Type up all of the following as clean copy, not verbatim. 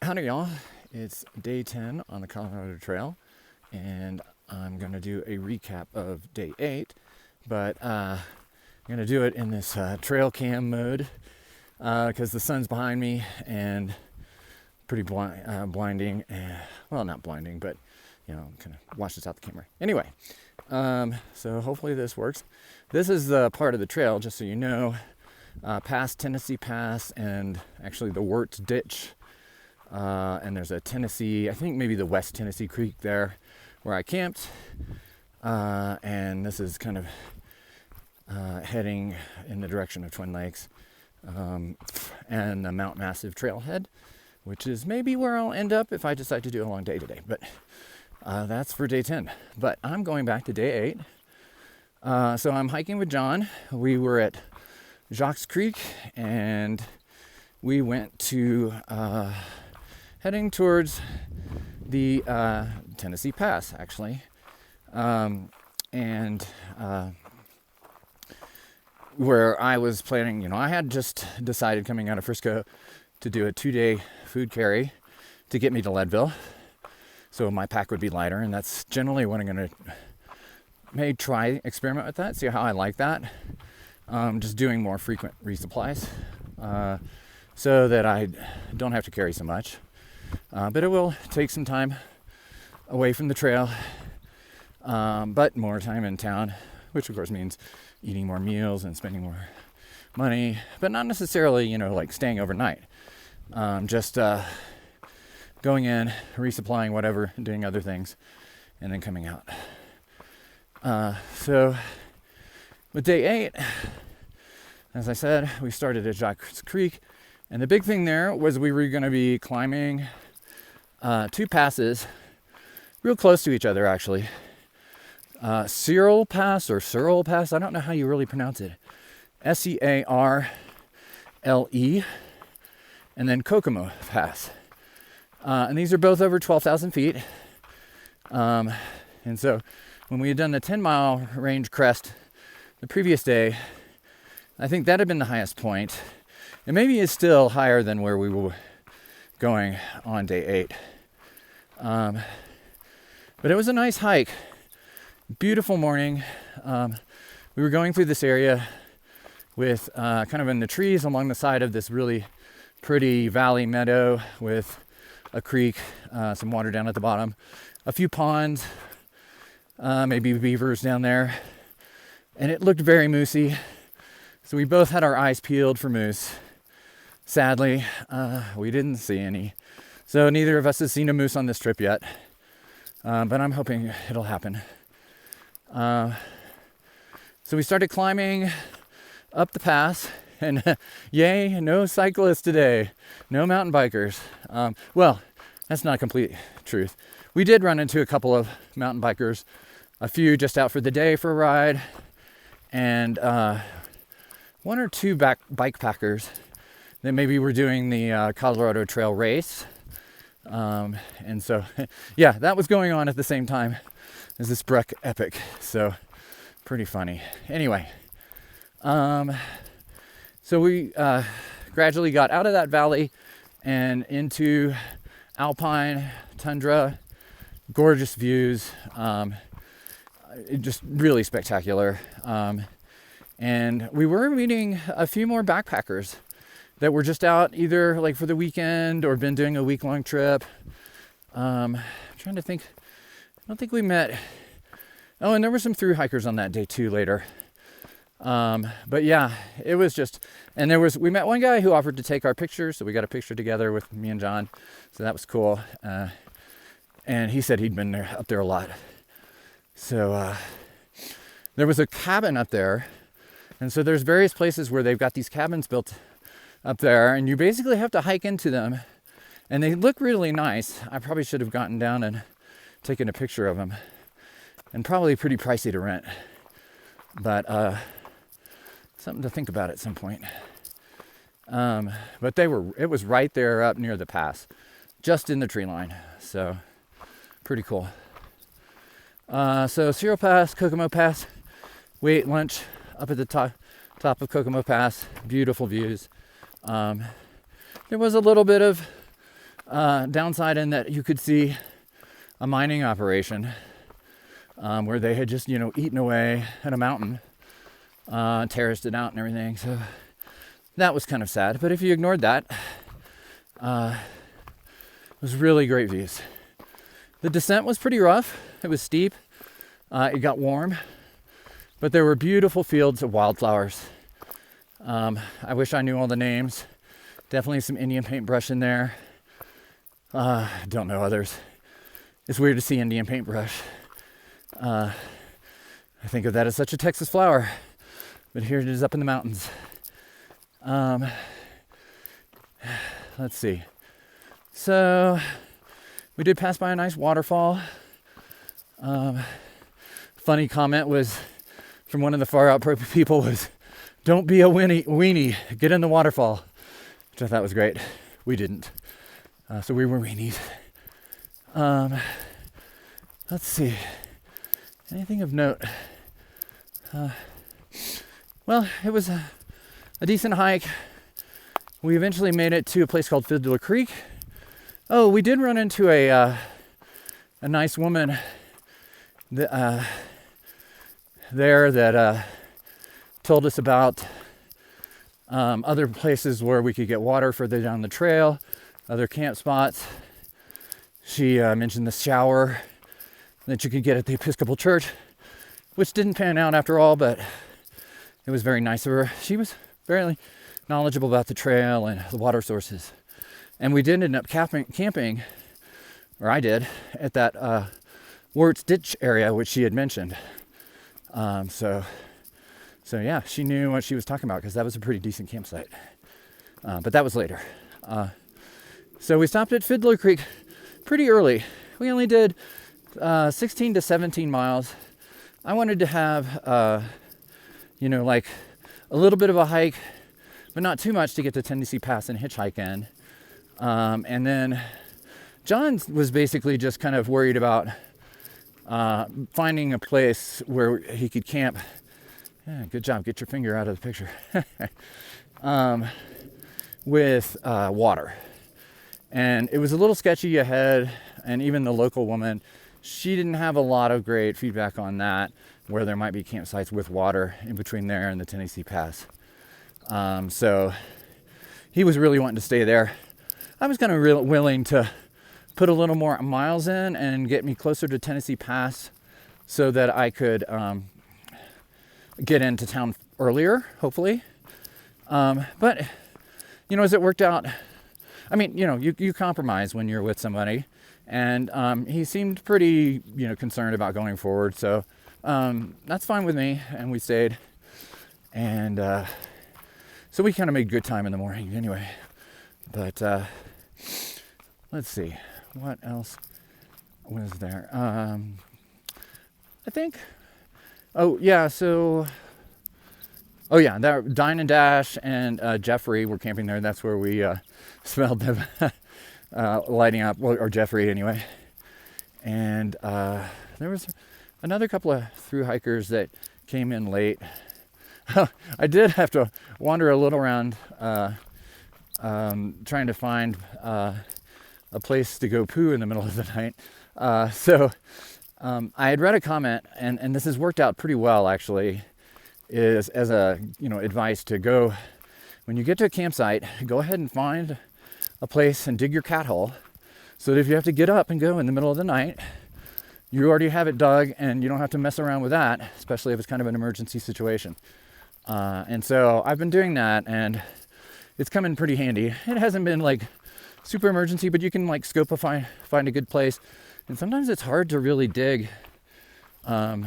Howdy, y'all. It's day 10 on the Colorado Trail, and I'm going to do a recap of day 8, but I'm going to do it in this trail cam mode because the sun's behind me and pretty blinding. Well, not blinding, but, kind of washes out the camera. Anyway, so hopefully this works. This is the part of the trail, just so you know, past Tennessee Pass and actually the Wirtz Ditch. And there's a Tennessee, I think maybe the West Tennessee Creek there where I camped. And this is kind of heading in the direction of Twin Lakes and the Mount Massive Trailhead, which is maybe where I'll end up if I decide to do a long day today. But that's for day 10. But I'm going back to day 8. So I'm hiking with John. We were at Jacques Creek and we went to... heading towards the Tennessee Pass, actually. And where I was planning, I had just decided coming out of Frisco to do a 2-day food carry to get me to Leadville. So my pack would be lighter, and that's generally what I'm going to experiment with that, see how I like that. Just doing more frequent resupplies so that I don't have to carry so much. But it will take some time away from the trail, but more time in town, which of course means eating more meals and spending more money, but not necessarily, like staying overnight. Just going in, resupplying whatever, doing other things, and then coming out. So with day 8, as I said, we started at Jacques Creek, and the big thing there was we were going to be climbing 2 passes real close to each other, actually. Searle Pass or Searle Pass, I don't know how you really pronounce it. Searle, and then Kokomo Pass. And these are both over 12,000 feet. And so when we had done the 10-mile range crest the previous day, I think that had been the highest point. It maybe is still higher than where we were going on day 8. But it was a nice hike. Beautiful morning. We were going through this area with kind of in the trees along the side of this really pretty valley meadow with a creek, some water down at the bottom, a few ponds, maybe beavers down there. And it looked very moosey. So we both had our eyes peeled for moose. Sadly, we didn't see any. So neither of us has seen a moose on this trip yet. But I'm hoping it'll happen. So we started climbing up the pass. And yay, no cyclists today. No mountain bikers. Well, that's not complete truth. We did run into a couple of mountain bikers. A few just out for the day for a ride. And 1 or 2 bike packers that maybe were doing the Colorado Trail race. And so, yeah, that was going on at the same time as this Breck Epic. So, pretty funny. Anyway, so we gradually got out of that valley and into alpine tundra, gorgeous views, just really spectacular. And we were meeting a few more backpackers that were just out either like for the weekend or been doing a week-long trip. I'm trying to think. I don't think we met. Oh, and there were some thru hikers on that day too later. But yeah, it was just, and we met one guy who offered to take our pictures. So we got a picture together with me and John. So that was cool. And he said he'd been up there a lot. So there was a cabin up there. And so there's various places where they've got these cabins built up there, and you basically have to hike into them. And they look really nice. I probably should have gotten down and taken a picture of them. And probably pretty pricey to rent. But something to think about at some point. But it was right there up near the pass, just in the tree line. So pretty cool. So Searle Pass, Kokomo Pass, we ate lunch up at the top of Kokomo Pass. Beautiful views. There was a little bit of Downside in that you could see a mining operation where they had just, eaten away at a mountain, terraced it out and everything. So that was kind of sad. But if you ignored that, it was really great views. The descent was pretty rough. It was steep. It got warm. But there were beautiful fields of wildflowers. I wish I knew all the names. Definitely some Indian paintbrush in there. Don't know others. It's weird to see Indian paintbrush. I think of that as such a Texas flower. But here it is up in the mountains. Let's see. So we did pass by a nice waterfall. Funny comment was from one of the far out people was, "Don't be a weenie, get in the waterfall," which I thought was great. We didn't. So we were weenies. Let's see. Anything of note? Well, it was a decent hike. We eventually made it to a place called Fiddler Creek. Oh, we did run into a nice woman there that told us about other places where we could get water further down the trail, other camp spots. She mentioned the shower that you could get at the Episcopal Church, which didn't pan out after all, but it was very nice of her. She was very knowledgeable about the trail and the water sources. And we did end up camping, or I did, at that Wirtz Ditch area, which she had mentioned. So yeah, she knew what she was talking about because that was a pretty decent campsite. But that was later. So we stopped at Fiddler Creek pretty early. We only did 16 to 17 miles. I wanted to have, like a little bit of a hike, but not too much to get to Tennessee Pass and hitchhike in. And then John was basically just kind of worried about finding a place where he could camp. Yeah, good job. Get your finger out of the picture. With water. And it was a little sketchy ahead, and even the local woman, she didn't have a lot of great feedback on that, where there might be campsites with water in between there and the Tennessee Pass. So he was really wanting to stay there. I was kind of willing to put a little more miles in and get me closer to Tennessee Pass so that I could get into town earlier, hopefully. But, as it worked out, you compromise when you're with somebody. And he seemed pretty, concerned about going forward. So that's fine with me. And we stayed. And so we kind of made good time in the morning anyway. But let's see. What else was there? I think. Oh, yeah. So. Oh, yeah. Dine and Dash and Jeffrey were camping there. That's where we smelled them lighting up, or Jeffrey anyway. And there was another couple of thru hikers that came in late. I did have to wander a little around trying to find a place to go poo in the middle of the night. So I had read a comment, and this has worked out pretty well actually, is as a advice to go, when you get to a campsite, go ahead and find a place and dig your cat hole, so that if you have to get up and go in the middle of the night, you already have it dug and you don't have to mess around with that, especially if it's kind of an emergency situation. And so I've been doing that, and it's come in pretty handy. It hasn't been like super emergency, but you can like scope find a good place. And sometimes it's hard to really dig a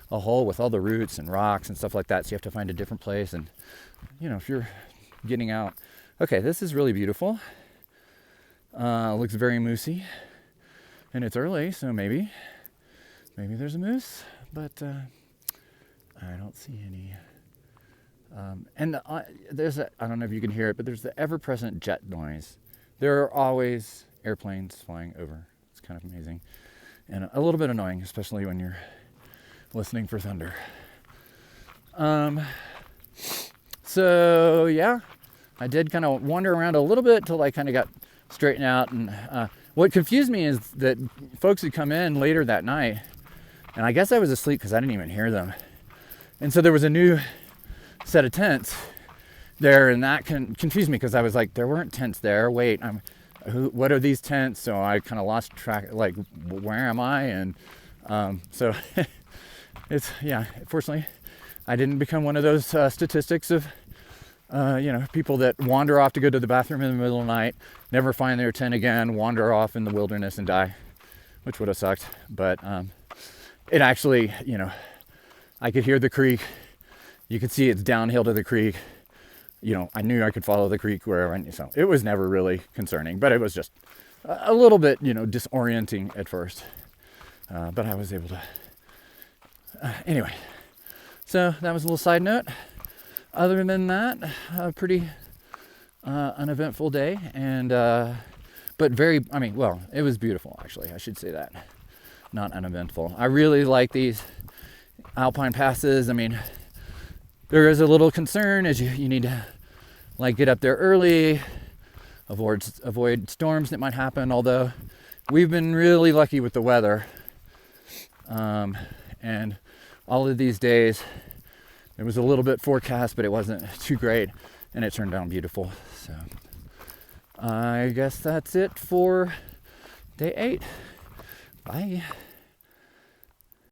hole with all the roots and rocks and stuff like that. So you have to find a different place. And if you're getting out, okay, this is really beautiful. Looks very moosey, and it's early, so maybe there's a moose, but I don't see any. And there's I don't know if you can hear it, but there's the ever-present jet noise. There are always airplanes flying over. It's kind of amazing and a little bit annoying, especially when you're listening for thunder. So yeah, I did kind of wander around a little bit till I kind of got straighten out. And what confused me is that folks had come in later that night, and I guess I was asleep because I didn't even hear them. And so there was a new set of tents there, and that confused me because I was like, there weren't tents there. Wait, what are these tents? So I kind of lost track, like, where am I? And so it's, yeah, fortunately, I didn't become one of those statistics of, people that wander off to go to the bathroom in the middle of the night, never find their tent again, wander off in the wilderness and die, which would have sucked. But it actually, I could hear the creek. You could see it's downhill to the creek. I knew I could follow the creek wherever. So it was never really concerning, but it was just a little bit, disorienting at first. But I was able to. Anyway, so that was a little side note. Other than that, a pretty uneventful day, and but it was beautiful, actually. I should say that, not uneventful. I really like these alpine passes. I mean, there is a little concern as you need to get up there early, avoid storms that might happen. Although we've been really lucky with the weather, and all of these days it was a little bit forecast, but it wasn't too great, and it turned out beautiful. So I guess that's it for day 8. Bye.